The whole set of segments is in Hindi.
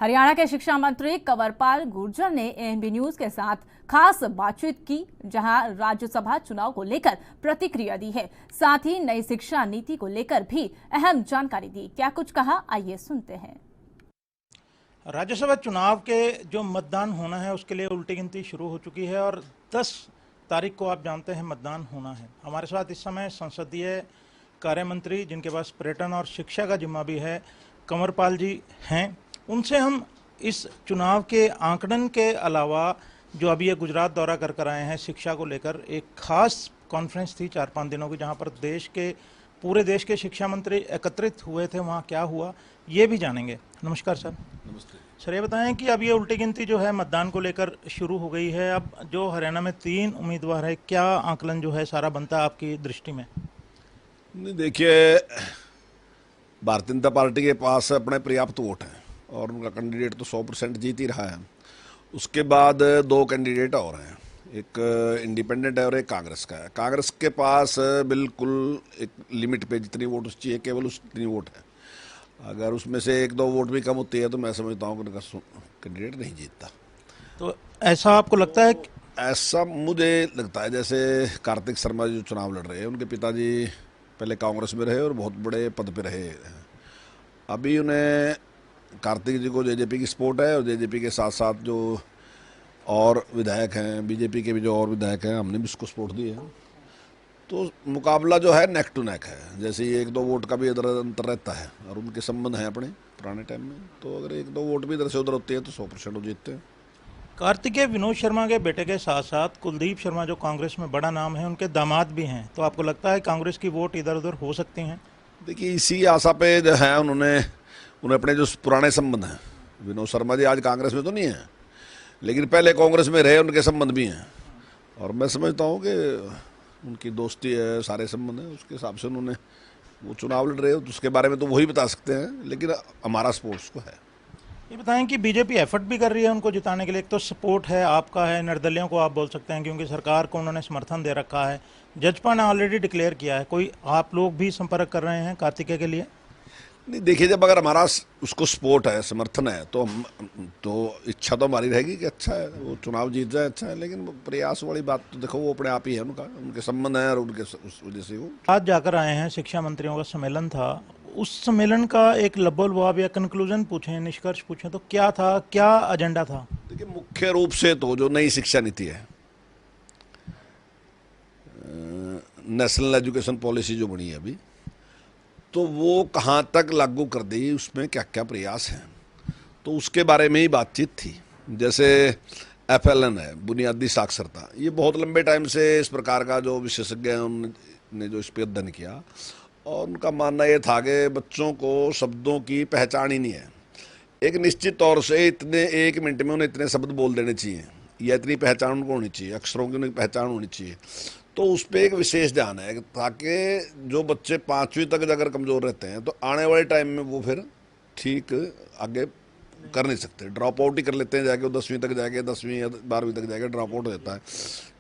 हरियाणा के शिक्षा मंत्री कंवरपाल गुर्जर ने एएनबी न्यूज के साथ खास बातचीत की, जहां राज्यसभा चुनाव को लेकर प्रतिक्रिया दी है। साथ ही नई शिक्षा नीति को लेकर भी अहम जानकारी दी। क्या कुछ कहा, आइए सुनते हैं। राज्यसभा चुनाव के जो मतदान होना है उसके लिए उल्टी गिनती शुरू हो चुकी है और 10 तारीख को आप जानते हैं मतदान होना है। हमारे साथ इस समय संसदीय कार्य मंत्री, जिनके पास पर्यटन और शिक्षा का जिम्मा भी है, कंवरपाल जी हैं। उनसे हम इस चुनाव के आंकड़न के अलावा जो अभी ये गुजरात दौरा कर आए हैं शिक्षा को लेकर, एक खास कॉन्फ्रेंस थी 4-5 दिनों की, जहां पर पूरे देश के शिक्षा मंत्री एकत्रित हुए थे, वहां क्या हुआ ये भी जानेंगे। नमस्कार सर। नमस्ते सर, ये बताएं कि अब ये उल्टी गिनती जो है मतदान को लेकर शुरू हो गई है। अब जो हरियाणा में 3 उम्मीदवार है, क्या आंकलन जो है सारा बनता है आपकी दृष्टि में? नहीं, देखिए, भारतीय जनता पार्टी के पास अपने पर्याप्त वोट हैं और उनका कैंडिडेट तो 100% जीत ही रहा है। उसके बाद 2 कैंडिडेट और हैं, एक इंडिपेंडेंट है और एक कांग्रेस का है। कांग्रेस के पास बिल्कुल एक लिमिट पे जितनी वोट चाहिए केवल उतनी वोट है। अगर उसमें से 1-2 वोट भी कम होती है तो मैं समझता हूँ कि उनका कैंडिडेट नहीं जीतता। तो ऐसा आपको लगता है? ऐसा मुझे लगता है जैसे कार्तिक शर्मा जो चुनाव लड़ रहे हैं, उनके पिताजी पहले कांग्रेस में रहे और बहुत बड़े पद पे रहे हैं। अभी उन्हें कार्तिक जी को जेजेपी की सपोर्ट है और जेजेपी के साथ साथ जो और विधायक हैं, बीजेपी के भी जो और विधायक हैं, हमने भी उसको सपोर्ट दी है। तो मुकाबला जो है नेक टू नेक है। जैसे 1-2 वोट का भी इधर अंतर रहता है और उनके संबंध हैं अपने पुराने टाइम में, तो अगर 1-2 वोट भी इधर से उधर होती है तो 100% वो जीतते हैं। कार्तिकेय विनोद शर्मा के बेटे के साथ साथ कुलदीप शर्मा जो कांग्रेस में बड़ा नाम है, उनके दामाद भी हैं, तो आपको लगता है कांग्रेस की वोट इधर उधर हो सकती हैं? देखिए, इसी आशा पे जो है उन्हें अपने जो पुराने संबंध हैं, विनोद शर्मा जी आज कांग्रेस में तो नहीं है लेकिन पहले कांग्रेस में रहे, उनके संबंध भी हैं और मैं समझता हूँ कि उनकी दोस्ती है, सारे संबंध हैं, उसके हिसाब से उन्होंने वो चुनाव लड़ रहे हो तो उसके बारे में तो वही बता सकते हैं, लेकिन हमारा स्पोर्ट्स को है। ये बताएं कि बीजेपी एफर्ट भी कर रही है उनको जिताने के लिए। एक तो सपोर्ट है आपका, है निर्दलियों को आप बोल सकते हैं क्योंकि सरकार को उन्होंने समर्थन दे रखा है। जजपा ने ऑलरेडी डिक्लेयर किया है। कोई आप लोग भी संपर्क कर रहे हैं कार्तिकेय के लिए? नहीं, देखिए, जब अगर हमारा उसको सपोर्ट है, समर्थन है, तो इच्छा तो हमारी रहेगी कि अच्छा है वो चुनाव जीत जाए, अच्छा है, लेकिन प्रयास वाली बात तो देखो वो अपने आप ही है, उनके संबंध है और उनके उस वजह से वो आज जाकर आए हैं। शिक्षा मंत्रियों का सम्मेलन था, उस सम्मेलन का एक लबोलवाब या कंक्लूजन पूछें, निष्कर्ष पूछें तो क्या था, क्या एजेंडा था? देखिए, मुख्य रूप से तो जो नई शिक्षा नीति है, नेशनल एजुकेशन पॉलिसी जो बनी है अभी, तो वो कहाँ तक लागू कर दी, उसमें क्या क्या प्रयास हैं, तो उसके बारे में ही बातचीत थी। जैसे FLN है, बुनियादी साक्षरता, ये बहुत लंबे टाइम से इस प्रकार का जो विशेषज्ञ हैं उन्होंने जो इस पर अध्ययन किया और उनका मानना ये था कि बच्चों को शब्दों की पहचान ही नहीं है। एक निश्चित तौर से इतने 1 मिनट में उन्हें इतने शब्द बोल देने चाहिए या इतनी पहचान उनको होनी चाहिए, अक्षरों की उनकी पहचान होनी चाहिए। तो उस पर एक विशेष ध्यान है ताकि जो बच्चे 5वीं तक अगर कमज़ोर रहते हैं तो आने वाले टाइम में वो फिर ठीक आगे कर नहीं सकते, ड्रॉप आउट ही कर लेते हैं, जाके वो 10वीं तक जाके 10वीं या 12वीं तक जाके ड्रॉप आउट हो जाता है।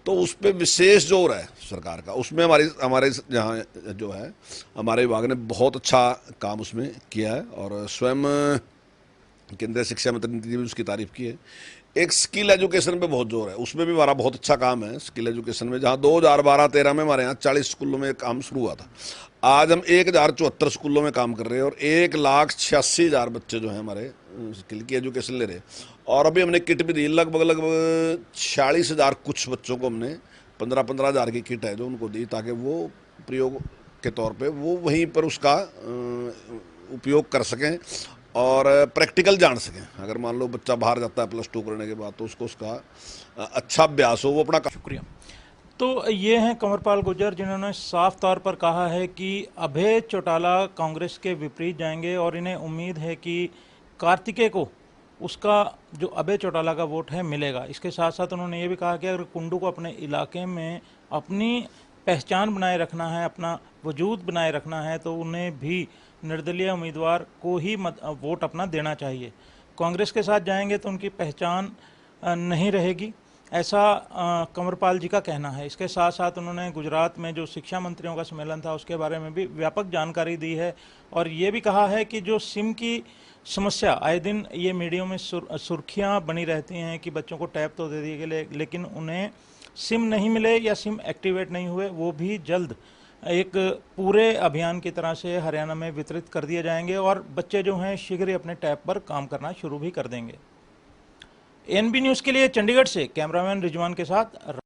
तो उस पर विशेष जोर है सरकार का। उसमें हमारे यहाँ जो है हमारे विभाग ने बहुत अच्छा काम उसमें किया है और स्वयं केंद्रीय शिक्षा मंत्री ने भी उसकी तारीफ की है। एक स्किल एजुकेशन पे बहुत जोर है, उसमें भी हमारा बहुत अच्छा काम है स्किल एजुकेशन में, जहाँ 2012-13 में हमारे यहाँ 40 स्कूलों में काम शुरू हुआ था। आज हम 1074 स्कूलों में काम कर रहे हैं और 1,86,000 बच्चे जो हैं हमारे स्किल की एजुकेशन ले रहे हैं। और अभी हमने किट भी दी, लगभग 46,000 कुछ बच्चों को हमने 15-15 हज़ार की किट है जो उनको दी, ताकि वो प्रयोग के तौर पर वो वहीं पर उसका उपयोग कर सकें और प्रैक्टिकल जान सकें। अगर मान लो बच्चा बाहर जाता है +2 करने के बाद तो उसको उसका अच्छा अभ्यास हो, वो अपना। शुक्रिया। तो ये हैं कंवरपाल गुर्जर, जिन्होंने साफ तौर पर कहा है कि अभय चौटाला कांग्रेस के विपरीत जाएंगे और इन्हें उम्मीद है कि कार्तिकेय को उसका जो अभय चौटाला का वोट है मिलेगा। इसके साथ साथ उन्होंने ये भी कहा कि अगर कुंडू को अपने इलाके में अपनी पहचान बनाए रखना है, अपना वजूद बनाए रखना है, तो उन्हें भी निर्दलीय उम्मीदवार को ही वोट अपना देना चाहिए। कांग्रेस के साथ जाएंगे तो उनकी पहचान नहीं रहेगी ऐसा कंवरपाल जी का कहना है। इसके साथ साथ उन्होंने गुजरात में जो शिक्षा मंत्रियों का सम्मेलन था उसके बारे में भी व्यापक जानकारी दी है और ये भी कहा है कि जो सिम की समस्या आए दिन ये मीडिया में सुर्खियां बनी रहती हैं कि बच्चों को टैब तो दे दिए गए लेकिन उन्हें सिम नहीं मिले या सिम एक्टिवेट नहीं हुए, वो भी जल्द एक पूरे अभियान की तरह से हरियाणा में वितरित कर दिए जाएंगे और बच्चे जो हैं शीघ्र ही अपने टैब पर काम करना शुरू भी कर देंगे। एनबी न्यूज़ के लिए चंडीगढ़ से कैमरामैन रिजवान के साथ